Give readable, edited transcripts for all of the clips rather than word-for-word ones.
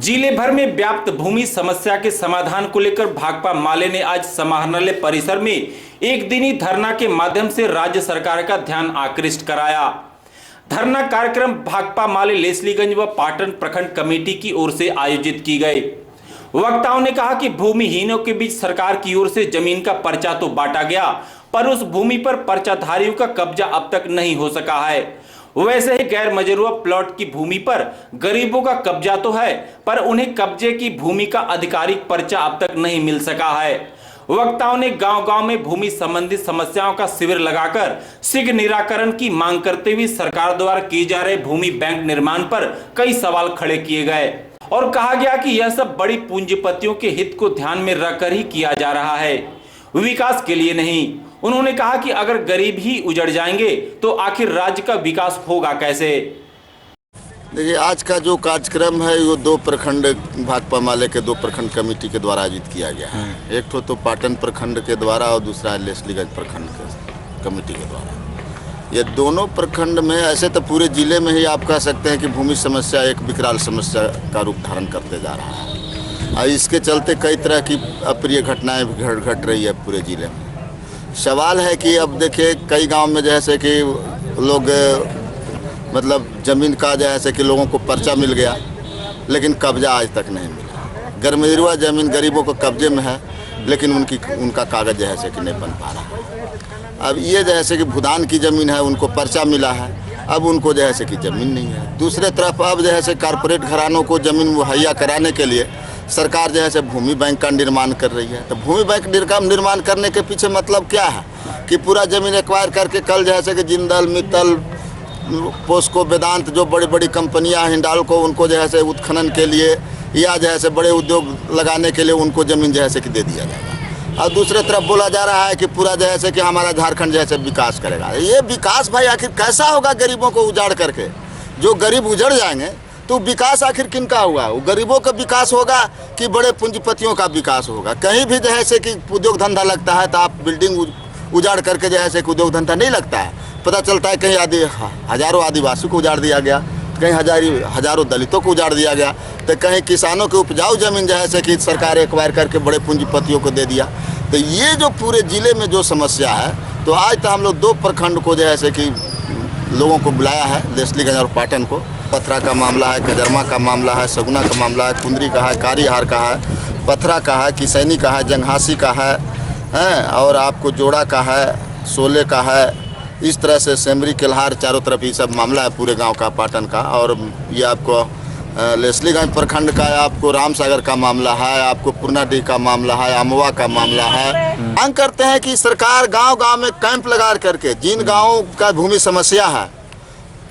जिले भर में व्याप्त भूमि समस्या के समाधान को लेकर भाकपा माले ने आज समाहरणालय परिसर में एक दिनी धरना के माध्यम से राज्य सरकार का ध्यान आकृष्ट कराया। धरना कार्यक्रम भाकपा माले लेस्लीगंज व पाटन प्रखंड कमेटी की ओर से आयोजित की गए। वक्ताओं ने कहा कि भूमिहीनों के बीच सरकार की ओर से जमीन का पर्चा तो बांटा गया, पर उस भूमि पर पर्चाधारियों का कब्जा अब तक नहीं हो सका है। वैसे ही गैर मजरूआ प्लॉट की भूमि पर गरीबों का कब्जा तो है, पर उन्हें कब्जे की भूमि का आधिकारिक पर्चा अब तक नहीं मिल सका है। वक्ताओं ने गांव-गांव में भूमि संबंधी समस्याओं का शिविर लगाकर शीघ्र निराकरण की मांग करते हुए सरकार द्वारा किए जा रहे भूमि बैंक निर्माण पर कई सवाल खड़े किए गए और कहा गया कि यह सब बड़ी पूंजीपतियों के हित को ध्यान में रखकर ही किया जा रहा है, विकास के लिए नहीं। उन्होंने कहा कि अगर गरीब ही उजड़ जाएंगे तो आखिर राज्य का विकास होगा कैसे। देखिए, आज का जो कार्यक्रम है वो दो प्रखंड भाकपा माले के दो प्रखंड कमेटी के द्वारा आयोजित किया गया है। एक तो पाटन प्रखंड के द्वारा और दूसरा लेस्लीगंज प्रखंड के कमेटी के द्वारा। ये दोनों प्रखंड में ऐसे तो पूरे जिले में ही आप कह सकते हैं कि भूमि समस्या एक विकराल समस्या का रूप धारण करते जा रहा है और इसके चलते कई तरह की अप्रिय घटनाएं घट रही है पूरे जिले में। सवाल है कि अब देखिए, कई गांव में जैसे कि लोग मतलब ज़मीन का जैसे कि लोगों को पर्चा मिल गया, लेकिन कब्जा आज तक नहीं मिला। गैरमजरूआ ज़मीन गरीबों को कब्जे में है, लेकिन उनका कागज़ जैसे कि नहीं बन पा रहा। अब ये जैसे कि भूदान की ज़मीन है, उनको पर्चा मिला है, अब उनको जैसे कि ज़मीन नहीं है। दूसरे तरफ अब जैसे कारपोरेट घरानों को ज़मीन मुहैया कराने के लिए सरकार जो है भूमि बैंक का निर्माण कर रही है। तो भूमि बैंक निर्माण करने के पीछे मतलब क्या है कि पूरा ज़मीन एक्वायर करके कल जैसे कि जिंदल, मित्तल, पोस्को, वेदांत जो बड़ी बड़ी कंपनियां हिंडाल्को, उनको जो है उत्खनन के लिए या जैसे बड़े उद्योग लगाने के लिए उनको ज़मीन जैसे कि दे दिया जाएगा। और दूसरे तरफ बोला जा रहा है कि पूरा जैसे कि हमारा झारखंड जैसे विकास करेगा। ये विकास भाई आखिर कैसा होगा गरीबों को उजाड़ करके? जो गरीब उजड़ जाएंगे तो विकास आखिर किनका होगा? वो गरीबों का विकास होगा कि बड़े पूंजीपतियों का विकास होगा? कहीं भी जैसे कि उद्योग धंधा लगता है तो आप बिल्डिंग उजाड़ करके जैसे कि उद्योग धंधा नहीं लगता है। पता चलता है कहीं हजारों आदिवासी को उजाड़ दिया गया, कहीं हजारों दलितों को उजाड़ दिया गया, तो कहीं किसानों के उपजाऊ जमीन जैसे कि सरकार एक्वायर करके बड़े पूंजीपतियों को दे दिया। तो ये जो पूरे ज़िले में जो समस्या है, तो आज तो हम लोग दो प्रखंड को जैसे कि लोगों को बुलाया है, लेस्लीगंज और पाटन को। पथरा का मामला है, कजरमा का मामला है, सगुना का मामला है, कुंदरी का है, कारीहार का है, पथरा का है, किसैनी का है, जंघासी का है, और आपको जोड़ा का है, सोले का है। इस तरह से सेमरी केल्हार चारों तरफ ये सब मामला है पूरे गांव का, पाटन का। और ये आपको लेस्लीगंज प्रखंड का है, आपको रामसागर का मामला है, आपको पूर्णाडीह का मामला है, अमवा का मामला है। मांग करते हैं कि सरकार गांव-गांव में कैंप लगा करके जिन गाँवों का भूमि समस्या है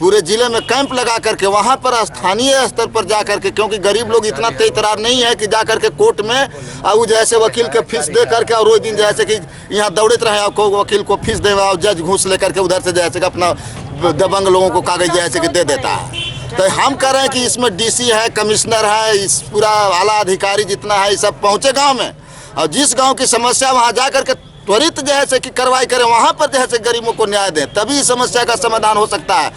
पूरे जिले में कैंप लगा करके वहाँ पर स्थानीय स्तर पर जा करके, क्योंकि गरीब लोग इतना तेज-तरार नहीं है कि जा करके कोर्ट में और जैसे वकील के फीस दे करके और रोज दिन जैसे कि यहाँ दौड़ते रहे और वकील को फीस दे और जज घूस लेकर के उधर से जैसे कि अपना दबंग लोगों को कागज जैसे कि दे देता है। तो हम कह रहे हैं कि इसमें डीसी है, कमिश्नर है, इस पूरा आला अधिकारी जितना है, ये सब पहुँचे गाँव में और जिस गाँव की समस्या वहाँ जा करके त्वरित जैसे कि कार्रवाई करें, वहाँ पर जैसे गरीबों को न्याय दें, तभी इस समस्या का समाधान हो सकता है।